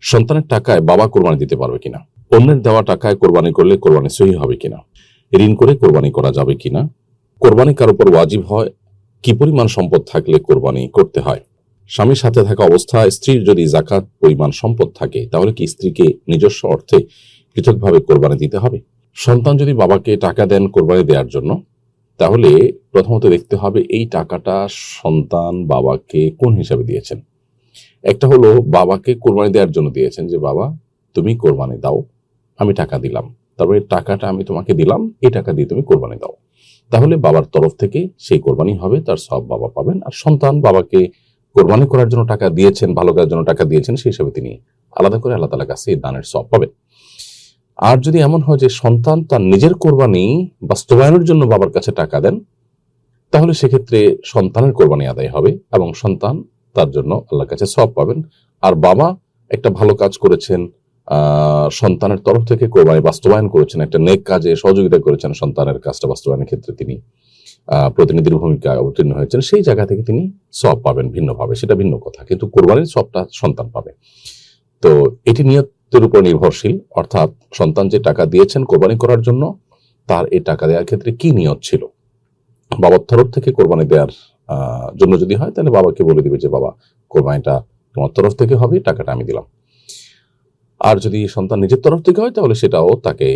সন্তানের টাকায় বাবা কোরবানি দিতে পারবে কিনা, অন্যের দেওয়া টাকায় কোরবানি করলে কোরবানি সহি হবে কিনা, ঋণ করে কোরবানি করা যাবে কিনা, কোরবানি কার উপর ওয়াজিব হয়, কি পরিমাণ সম্পদ থাকলে কোরবানি করতে হয়, স্বামীর সাথে থাকা অবস্থায় স্ত্রীর যদি জাকাত পরিমাণ সম্পদ থাকে তাহলে কি স্ত্রীকে নিজস্ব অর্থে পৃথকভাবে কোরবানি দিতে হবে। সন্তান যদি বাবাকে টাকা দেন কোরবানি দেওয়ার জন্য, তাহলে প্রথমত দেখতে হবে এই টাকাটা সন্তান বাবাকে কোন হিসাবে দিয়েছেন। একটা হলো বাবাকে কোরবানি দেওয়ার জন্য দিয়েছেন, যে বাবা তুমি কোরবানি দাও, আমি টাকা দিলাম, তারপরে টাকাটা আমি তোমাকে দিলাম, এই টাকা দিয়ে তুমি কোরবানি দাও। তাহলে বাবার তরফ থেকে সেই কোরবানি হবে, তার সব বাবা পাবেন। আর সন্তান বাবাকে কোরবানি করার জন্য টাকা দিয়েছেন, ভালো কাজের জন্য টাকা দিয়েছেন, সেই হিসাবে তিনি আলাদা করে আল্লাহ তাআলার কাছে দানের সব পাবেন। আর যদি এমন হয় যে সন্তান তার নিজের কোরবানি বাস্তবায়নের জন্য বাবার কাছে টাকা দেন, তাহলে সেক্ষেত্রে সন্তানের কোরবানি আদায় হবে এবং সন্তান তার জন্য আল্লাহর কাছে সওয়াব পাবেন। আর বাবা একটা ভালো কাজ করেছেন, সন্তানের তরফ থেকে কোরবানি বাস্তবায়ন করেছেন, একটা নেক কাজে সহযোগিতা করেছেন, সন্তানের কাজটা বাস্তবায়নের ক্ষেত্রে তিনি প্রতিনিধির ভূমিকায় অবতীর্ণ হয়েছেন, সেই জায়গা থেকে তিনি সওয়াব পাবেন ভিন্নভাবে, সেটা ভিন্ন কথা, কিন্তু কোরবানির সওয়াবটা সন্তান পাবে। তো এটি নিয়তের উপর নির্ভরশীল, অর্থাৎ সন্তান যে টাকা দিয়েছেন কোরবানি করার জন্য, তার এই টাকা দেওয়ার ক্ষেত্রে কি নিয়ত ছিল। বাবার তরফ থেকে কোরবানি দেওয়ার জন্য যদি হয়, তাহলে বাবাকে বলে দিবে যে বাবা কোরবানিটা তোমার তরফ থেকে হবে, টাকাটা আমি দিলাম। আর যদি সন্তান নিজের তরফ থেকে হয়, তাহলে সেটাও তাকে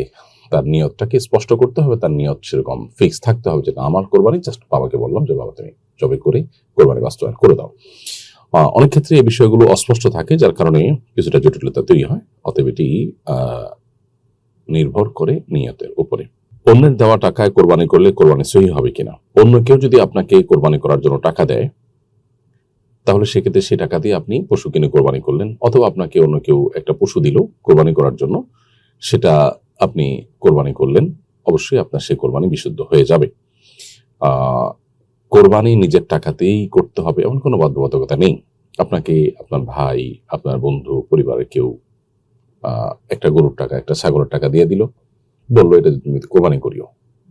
তার নিয়তটাকে স্পষ্ট করতে হবে, তার নিয়ত সেরকম ফিক্স থাকতে হবে, যেটা আমার কোরবানি, জাস্ট বাবাকে বললাম যে বাবা তুমি জবে করে কোরবানি বাস্তবায়ন করে দাও। অনেক ক্ষেত্রে এই বিষয়গুলো অস্পষ্ট থাকে, যার কারণে কিছুটা জটিলতা তৈরি হয়। অতএব এটি নির্ভর করে নিয়তের উপরে। অন্যের দেওয়া টাকায় কোরবানি করলে কোরবানি সহি হবে কিনা। অন্য কেউ যদি আপনাকে কোরবানি করার জন্য টাকা দেয়, তাহলে সেক্ষেত্রে সেই টাকা দিয়ে আপনি পশু কিনে কোরবানি করলেন, অথবা আপনাকে অন্য কেউ একটা পশু দিল কোরবানি করার জন্য, সেটা আপনি কোরবানি করলেন, অবশ্যই আপনার সেই কোরবানি বিশুদ্ধ হয়ে যাবে। কোরবানি নিজের টাকাতেই করতে হবে এমন কোনো বাধ্যবাধকতা নেই। আপনাকে আপনার ভাই, আপনার বন্ধু, পরিবারের কেউ একটা গরুর টাকা, একটা ছাগলের টাকা দিয়ে দিল, বললো এটা তুমি কোরবানি করিও,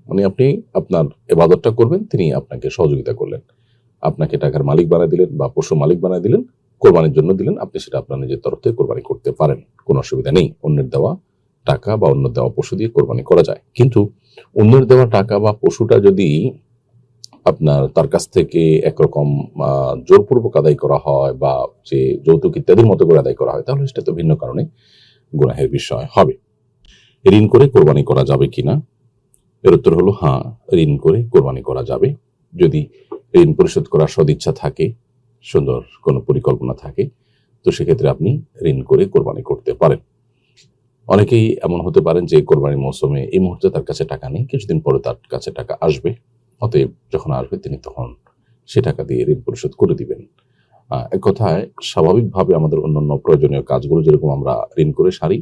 মানে আপনি আপনার ইবাদতটা করবেন, তিনি আপনাকে সহযোগিতা করলেন, আপনাকে টাকার মালিক বানায় দিলেন বা পশু মালিক বানায় দিলেন, কোরবানির জন্য দিলেন, আপনি সেটা আপনার নিজের তরফ থেকে কোরবানি করতে পারেন, কোনো অসুবিধা নেই। অন্যের দেওয়া টাকা বা অন্য দেওয়া পশু দিয়ে কোরবানি করা যায়, কিন্তু অন্যের দেওয়া টাকা বা পশুটা যদি আপনার তার কাছ থেকে একরকম জোরপূর্বক আদায় করা হয় বা যে যৌতুক ইত্যাদির মতো করে আদায় করা হয়, তাহলে সেটা তো ভিন্ন কারণে গুনাহের বিষয় হবে। ঋণ করে কোরবানি করা যাবে কিনা, এর উত্তর হলো হ্যাঁ, ঋণ করে কোরবানি করা যাবে। যদি ঋণ পরিশোধ করার সদিচ্ছা থাকে, সুন্দর কোনো পরিকল্পনা থাকে, তো সেক্ষেত্রে আপনি ঋণ করে কোরবানি করতে পারেন। অনেকেই এমন হতে পারেন যে কোরবানির মৌসুমে এই মুহূর্তে তার কাছে টাকা নেই, কিছুদিন পরে তার কাছে টাকা আসবে, অতএব যখন আসবে তিনি তখন সে টাকা দিয়ে ঋণ পরিশোধ করে দিবেন। এক কথায় স্বাভাবিকভাবে আমাদের অন্যান্য প্রয়োজনীয় কাজগুলো যেরকম আমরা ঋণ করে সারি,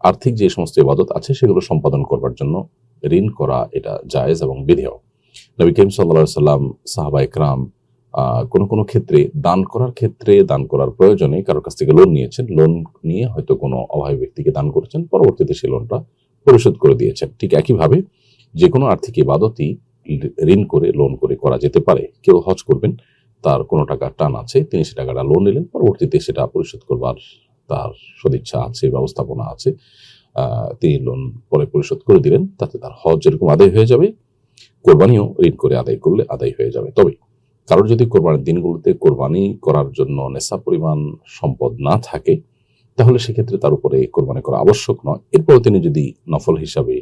আর্থিক যে সমস্ত ইবাদত আছে সেগুলো সম্পাদন করবার জন্য ঋণ করা এটা জায়েজ এবং বিধেয়। নবী করিম সাল্লাল্লাহু আলাইহি সাল্লাম, সাহাবা ইকরাম কোনো কোনো ক্ষেত্রে দান করার প্রয়োজনে কারোর কাছ থেকে লোন নিয়েছেন, লোন নিয়ে হয়তো কোনো অভাবী ব্যক্তিকে দান করেছেন, পরবর্তীতে সেই লোনটা পরিশোধ করে দিয়েছেন। ঠিক একইভাবে যে কোনো আর্থিক ইবাদতই ঋণ করে, লোন করে করা যেতে পারে। কেউ হজ করবেন, তার কোনো টাকা টান আছে, তিনি সে টাকাটা লোন নিলেন, পরবর্তীতে সেটা পরিশোধ করবার তার সদিচ্ছা আছে, ব্যবস্থাপনা আছে, তিনি লোন পরে পরিশোধ করে দিলেন, তাতে তার হজ যেরকম আদায় হয়ে যাবে, কোরবানিও ঋণ করে আদায় করলে আদায় হয়ে যাবে। তবে কারোর যদি কোরবানির দিনগুলোতে কোরবানি করার জন্য নেশা পরিমাণ সম্পদ না থাকে, তাহলে সেক্ষেত্রে তার উপরে কোরবানি করা আবশ্যক নয়। এরপর তিনি যদি নফল হিসাবে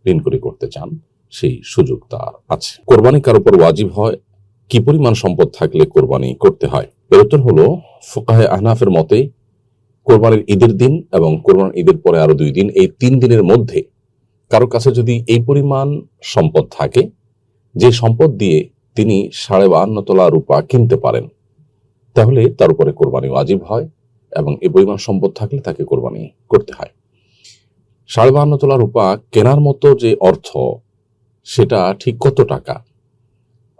ঋণ করে করতে চান, সেই সুযোগ তার আছে। কোরবানি কার উপর ওয়াজিব হয়, কি পরিমাণ সম্পদ থাকলে কোরবানি করতে হয়। এর উত্তর হলো, ফুকাহে আহনাফের মতে কোরবানির ঈদের দিন এবং কোরবানির ঈদের পরে আরো 2 দিন, এই 3 দিনের মধ্যে কারো কাছে যদি এই পরিমাণ সম্পদ থাকে যে সম্পদ দিয়ে তিনি 52.5 তোলা রূপা কিনতে পারেন, তাহলে তার উপরে কোরবানি ওয়াজিব হয় এবং এই পরিমাণ সম্পদ থাকলে তাকে কোরবানি করতে হয়। 52.5 তোলা রূপা কেনার মতো যে অর্থ, সেটা ঠিক কত টাকা,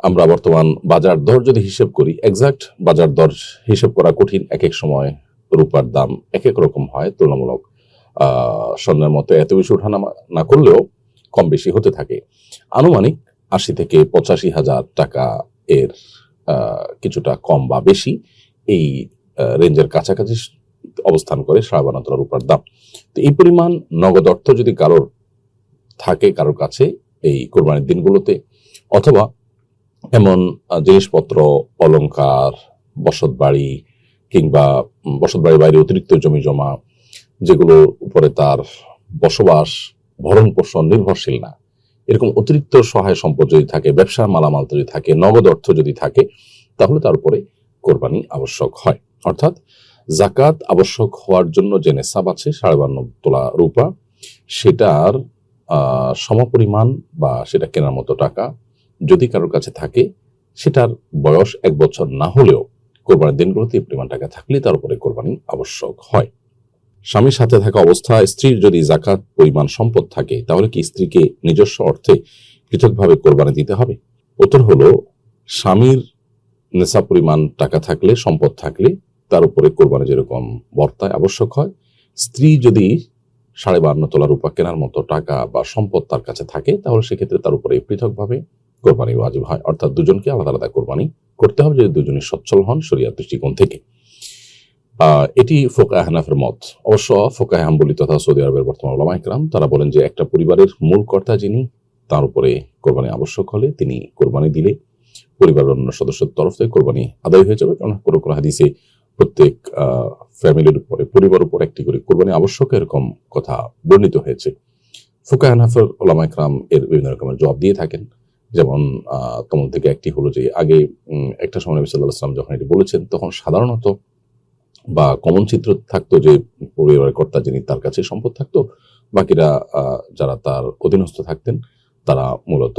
আমরা বর্তমান বাজার দর যদি হিসেব করি, এক্সাক্ট বাজার দর হিসেব করা কঠিন, এক এক সময় রূপার দাম এক এক রকম হয়, তুলনামূলক স্বর্ণের মতো এত বেশি ওঠানামা না করলেও কম বেশি হতে থাকে। আনুমানিক 80 থেকে 85 হাজার টাকা এর কিছুটা কম বা বেশি, এই রেঞ্জের কাছাকাছি অবস্থান করে 52.5 তোলা রূপার দাম। তো এই পরিমাণ নগদ অর্থ যদি কারোর থাকে কারোর কাছে এই কোরবানির দিনগুলোতে, অথবা এমন জিনিসপত্র, অলংকার, বসত বাড়ি কিংবা বসত বাড়ির বাইরে অতিরিক্ত জমি জমা, যেগুলোর উপরে তার বসবাস ভরণ পোষণ নির্ভরশীল না, এরকম অতিরিক্ত সহায় সম্পদ যদি থাকে, ব্যবসার মালামাল যদি থাকে, নগদ অর্থ যদি থাকে, তাহলে তার উপরে কোরবানি আবশ্যক হয়। অর্থাৎ জাকাত আবশ্যক হওয়ার জন্য যে নেশাব আছে 52.5 তোলা রূপা, সেটার সমপরিমাণ বা সেটা কেনার মতো টাকা যদি কারোর কাছে থাকে, সেটার বয়স 1 বছর না হলেও কোরবানির দিনগুলোতে এই পরিমাণ টাকা থাকলে তার উপরে কোরবানি আবশ্যক হয়। স্বামীর সাথে থাকা অবস্থায় স্ত্রীর যদি জাকাত পরিমাণ সম্পদ থাকে, তাহলে কি স্ত্রীকে নিজস্ব অর্থে পৃথকভাবে কোরবানি দিতে হবে? উত্তর হলো, স্বামীর নেশাব পরিমাণ টাকা থাকলে, সম্পদ থাকলে তার উপরে কোরবানি যেরকম বর্তায় আবশ্যক হয়, স্ত্রী যদি 52.5 তোলা রূপা কেনার মতো টাকা বা সম্পদ তার কাছে থাকে, তাহলে সেক্ষেত্রে তার উপরে পৃথকভাবে কোরবানি ওয়াজিব হয়। অর্থাৎ দুজনকে আলাদা আলাদা কোরবানি করতে হবে যদি দুজনই সচ্ছল হন শরিয়াত দৃষ্টিকোণ থেকে। এটি ফোকাহে হানাফের মত। অবশ্য ফোকাহে হাম্বলি তথা সৌদি আরবের বর্তমান উলামা ইকরাম তারা বলেন যে একটা পরিবারের মূল কর্তা যিনি, তার উপরে কোরবানি আবশ্যক হলে তিনি কোরবানি দিলে পরিবারের অন্য সদস্যের তরফ থেকে কোরবানি আদায় হয়ে যাবে। কারণ কোনো কোনো হাদিসে প্রত্যেক ফ্যামিলির উপরে, পরিবার উপর একটি করে কোরবানি আবশ্যক, এরকম কথা বর্ণিত হয়েছে। ফোকাহে হানাফের উলামা ইকরাম এর বিভিন্ন রকমের জবাব দিয়ে থাকেন। যেমন তোমার থেকে একটি হলো যে আগে একটা সময় নবী সাল্লাল্লাহু আলাইহি ওয়াসাল্লাম যখন এটি বলেছেন, তখন সাধারণত বা কমন চিত্র থাকতো যে পরিবারের কর্তা যিনি, তার কাছে সম্পদ থাকতো, বাকিরা যারা তার অধীনস্থ থাকতেন তারা মূলত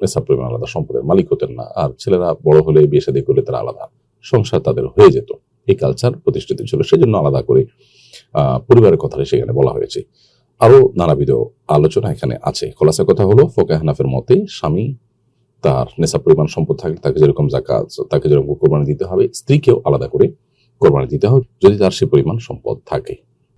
নেশাব পরিমাণ আলাদা সম্পদের মালিক হতেন না। আর ছেলেরা বড় হলে, বিয়ে শাদী করলে তারা আলাদা সংসার তাদের হয়ে যেত। এই কালচার প্রতিষ্ঠিত ছিল, সেজন্য আলাদা করে পরিবারের কথাটা সেখানে বলা হয়েছে। আরো নানাবিধ আলোচনা এখানে আছে। খোলাসা কথা হলো, ফোকাহে হানাফের মতে স্বামী তার নেশাব পরিমাণ সম্পদ থাকলে তাকে যেরকম জাকাত, তাকে যেরকম কোরবানি দিতে হবে, স্ত্রীকেও আলাদা করে কোরবানি দিতে হবে যদি তার সে পরিমাণ সম্পদ থাকে।